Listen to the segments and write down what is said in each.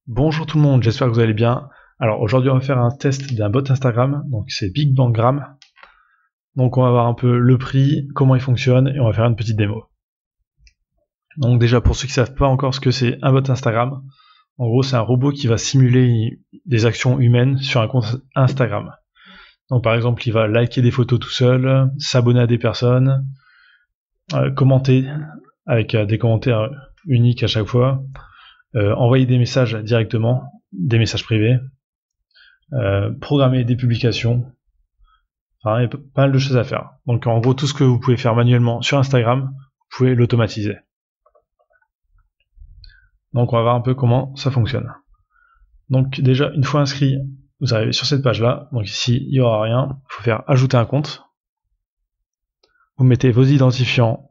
Bonjour tout le monde, j'espère que vous allez bien. Alors aujourd'hui on va faire un test d'un bot Instagram, donc c'est Big Bang Gram. Donc on va voir un peu le prix, comment il fonctionne et on va faire une petite démo. Donc déjà pour ceux qui ne savent pas encore ce que c'est un bot Instagram, en gros c'est un robot qui va simuler des actions humaines sur un compte Instagram. Donc par exemple il va liker des photos tout seul, s'abonner à des personnes, commenter avec des commentaires uniques à chaque fois, envoyer des messages directement, des messages privés, programmer des publications, enfin, il y a pas mal de choses à faire. Donc en gros, tout ce que vous pouvez faire manuellement sur Instagram, vous pouvez l'automatiser. Donc on va voir un peu comment ça fonctionne. Donc déjà, une fois inscrit, vous arrivez sur cette page-là. Donc ici, il n'y aura rien. Il faut faire ajouter un compte. Vous mettez vos identifiants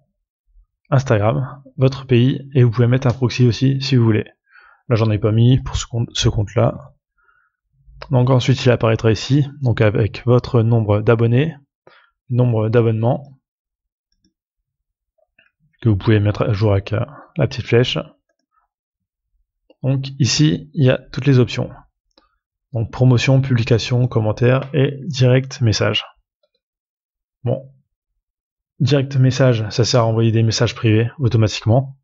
Instagram, votre pays, et vous pouvez mettre un proxy aussi si vous voulez. Là, j'en ai pas mis pour ce compte-là. Donc ensuite, il apparaîtra ici, donc avec votre nombre d'abonnés, nombre d'abonnements, que vous pouvez mettre à jour avec la petite flèche. Donc ici, il y a toutes les options. Donc promotion, publication, commentaire et direct message. Bon, direct message, ça sert à envoyer des messages privés automatiquement.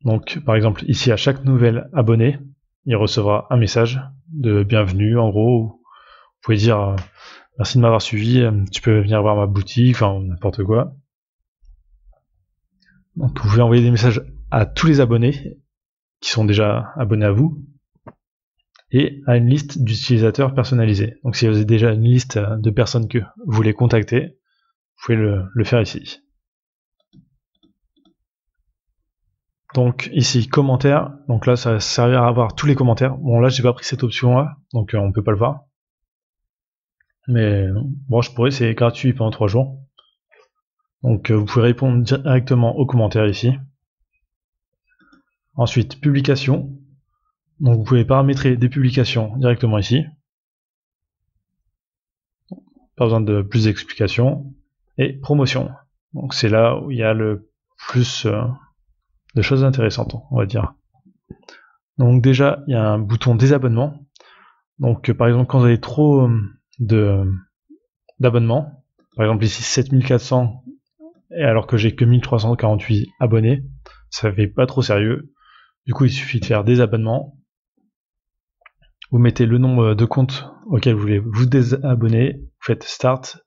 Donc par exemple, ici à chaque nouvel abonné, il recevra un message de bienvenue, en gros. Vous pouvez dire merci de m'avoir suivi, tu peux venir voir ma boutique, enfin n'importe quoi. Donc vous pouvez envoyer des messages à tous les abonnés qui sont déjà abonnés à vous et à une liste d'utilisateurs personnalisés. Donc si vous avez déjà une liste de personnes que vous voulez contacter, vous pouvez le faire ici. Donc ici commentaires, donc là ça va servir à avoir tous les commentaires. Bon là j'ai pas pris cette option là, donc on peut pas le voir. Mais bon je pourrais, c'est gratuit pendant 3 jours. Donc vous pouvez répondre directement aux commentaires ici. Ensuite publication. Donc vous pouvez paramétrer des publications directement ici. Pas besoin de plus d'explications. Et promotion. Donc c'est là où il y a le plus de choses intéressantes, on va dire. Donc déjà, il y a un bouton désabonnement. Donc par exemple, quand vous avez trop d'abonnements, par exemple ici 7400, et alors que j'ai que 1348 abonnés, ça fait pas trop sérieux. Du coup, il suffit de faire désabonnement. Vous mettez le nombre de comptes auxquels vous voulez vous désabonner, vous faites Start,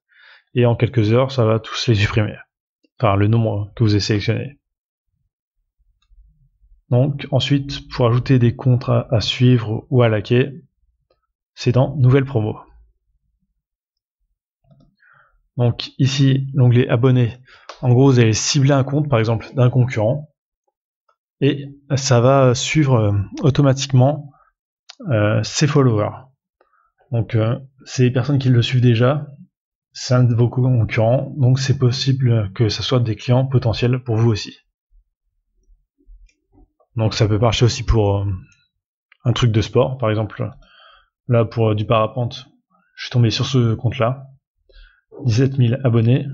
et en quelques heures, ça va tous les supprimer. Enfin, le nombre que vous avez sélectionné. Donc, ensuite, pour ajouter des comptes à suivre ou à liker, c'est dans Nouvelles promos. Donc, ici, l'onglet Abonnés. En gros, vous allez cibler un compte, par exemple, d'un concurrent, et ça va suivre automatiquement ses followers. Donc, c'est les personnes qui le suivent déjà, c'est un de vos concurrents, donc c'est possible que ce soit des clients potentiels pour vous aussi. Donc ça peut marcher aussi pour un truc de sport, par exemple là pour du parapente, je suis tombé sur ce compte là, 17 000 abonnés,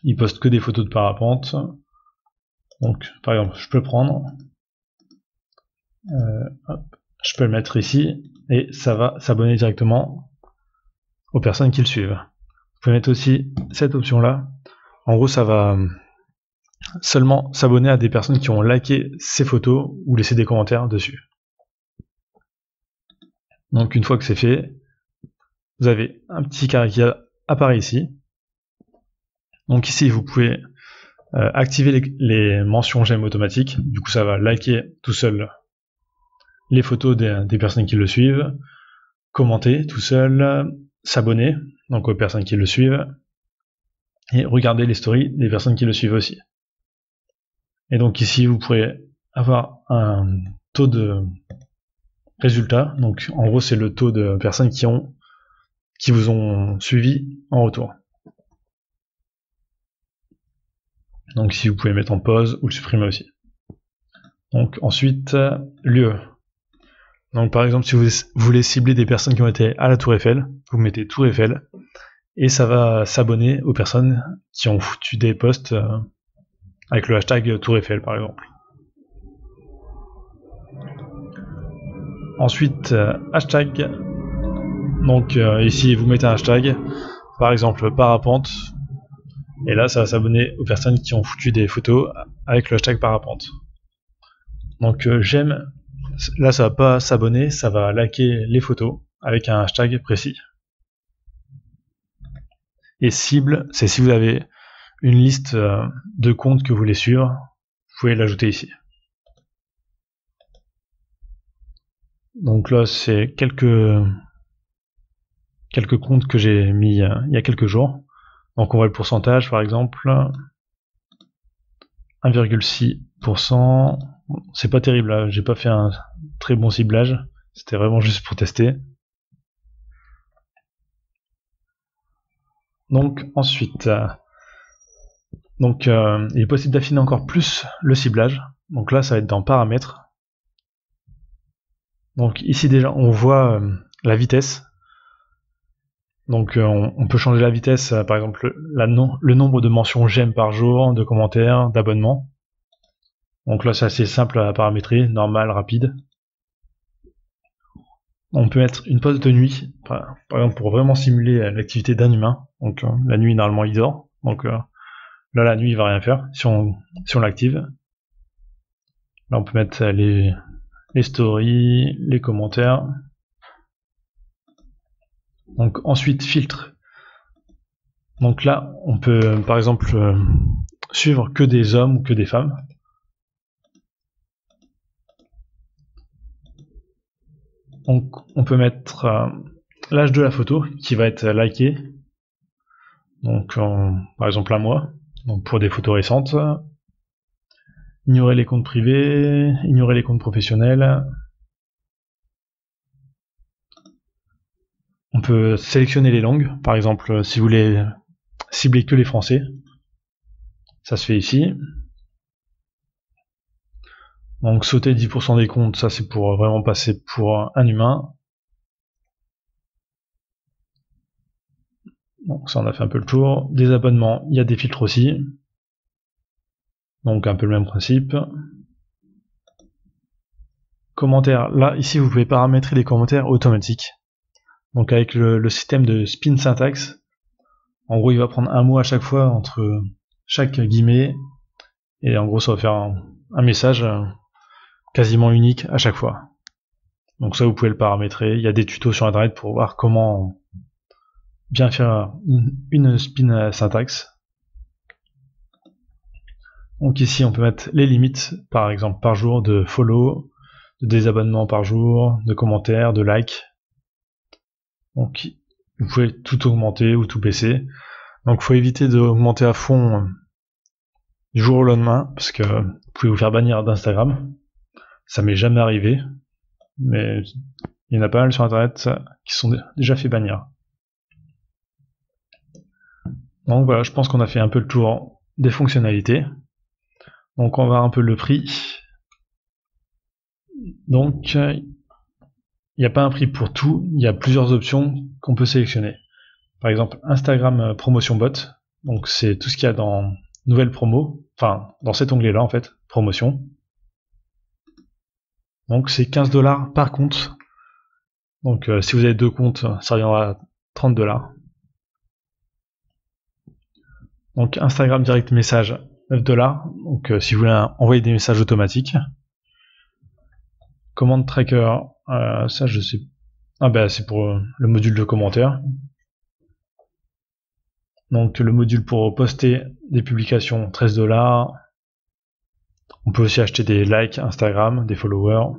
il poste que des photos de parapente, donc par exemple je peux prendre, je peux le mettre ici, et ça va s'abonner directement aux personnes qui le suivent. Vous pouvez mettre aussi cette option là, en gros ça va seulement s'abonner à des personnes qui ont liké ces photos ou laissé des commentaires dessus. Donc une fois que c'est fait, vous avez un petit carré qui apparaît ici. Donc ici vous pouvez activer les mentions j'aime automatiques, du coup ça va liker tout seul les photos des personnes qui le suivent, commenter tout seul, s'abonner donc aux personnes qui le suivent, et regarder les stories des personnes qui le suivent aussi. Et donc ici vous pourrez avoir un taux de résultat, donc en gros c'est le taux de personnes qui vous ont suivi en retour. Donc ici vous pouvez mettre en pause ou le supprimer aussi. Donc ensuite lieu. Donc par exemple si vous voulez cibler des personnes qui ont été à la Tour Eiffel, vous mettez Tour Eiffel et ça va s'abonner aux personnes qui ont foutu des posts avec le hashtag Tour Eiffel par exemple. Ensuite, hashtag. Donc ici, vous mettez un hashtag, par exemple parapente. Et là, ça va s'abonner aux personnes qui ont foutu des photos avec le hashtag parapente. Donc j'aime. Là, ça va pas s'abonner, ça va liker les photos avec un hashtag précis. Et cible, c'est si vous avez une liste de comptes que vous voulez suivre, vous pouvez l'ajouter ici. Donc là, c'est quelques comptes que j'ai mis il y a quelques jours. Donc on voit le pourcentage, par exemple, 1,6%. C'est pas terrible, là. J'ai pas fait un très bon ciblage. C'était vraiment juste pour tester. Donc ensuite, il est possible d'affiner encore plus le ciblage. Donc là, ça va être dans paramètres. Donc ici déjà, on voit la vitesse. Donc on peut changer la vitesse, par exemple le nombre de mentions j'aime par jour, de commentaires, d'abonnements. Donc là c'est assez simple à paramétrer, normal, rapide. On peut mettre une pause de nuit, par exemple pour vraiment simuler l'activité d'un humain. Donc la nuit normalement il dort, donc là la nuit il va rien faire si on l'active. Là on peut mettre les stories, les commentaires. Donc ensuite filtre. Donc là on peut par exemple suivre que des hommes ou que des femmes. Donc on peut mettre l'âge de la photo qui va être liké. Donc par exemple à moi. Donc pour des photos récentes. Ignorer les comptes privés, ignorer les comptes professionnels. On peut sélectionner les langues. Par exemple, si vous voulez cibler que les Français, ça se fait ici. Donc sauter 10% des comptes, ça c'est pour vraiment passer pour un humain. Donc ça on a fait un peu le tour. Des abonnements, il y a des filtres aussi. Donc un peu le même principe. Commentaires, là ici vous pouvez paramétrer les commentaires automatiques. Donc avec le système de spin syntax, en gros il va prendre un mot à chaque fois entre chaque guillemet, et en gros ça va faire un message quasiment unique à chaque fois. Donc ça vous pouvez le paramétrer, il y a des tutos sur internet pour voir comment bien faire une spin syntax. Donc ici on peut mettre les limites, par exemple par jour de follow, de désabonnements par jour, de commentaires, de likes. Donc vous pouvez tout augmenter ou tout baisser. Donc il faut éviter d'augmenter à fond du jour au lendemain, parce que vous pouvez vous faire bannir d'Instagram. Ça m'est jamais arrivé, mais il y en a pas mal sur internet qui sont déjà fait bannir. Donc voilà, je pense qu'on a fait un peu le tour des fonctionnalités. Donc on va voir un peu le prix. Donc il n'y a pas un prix pour tout, il y a plusieurs options qu'on peut sélectionner. Par exemple Instagram Promotion Bot, donc c'est tout ce qu'il y a dans Nouvelle promo, enfin dans cet onglet là en fait, promotion. Donc c'est 15$ par compte. Donc si vous avez 2 comptes, ça reviendra à 30$. Donc Instagram Direct Message, 9$. Donc si vous voulez envoyer des messages automatiques. Commande Tracker, ça je sais. Ah bah c'est pour le module de commentaires. Donc le module pour poster des publications, 13$. On peut aussi acheter des likes Instagram, des followers.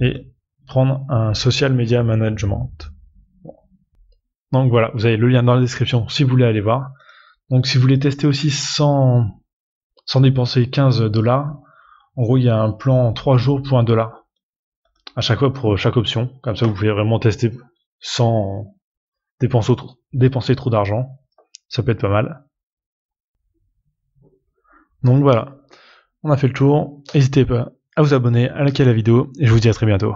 Et prendre un social media management. Donc voilà, vous avez le lien dans la description si vous voulez aller voir. Donc si vous voulez tester aussi sans dépenser 15$, en gros il y a un plan 3 jours pour 1$ à chaque fois pour chaque option. Comme ça vous pouvez vraiment tester sans dépenser trop d'argent. Ça peut être pas mal. Donc voilà, on a fait le tour. N'hésitez pas à vous abonner, à liker la vidéo et je vous dis à très bientôt.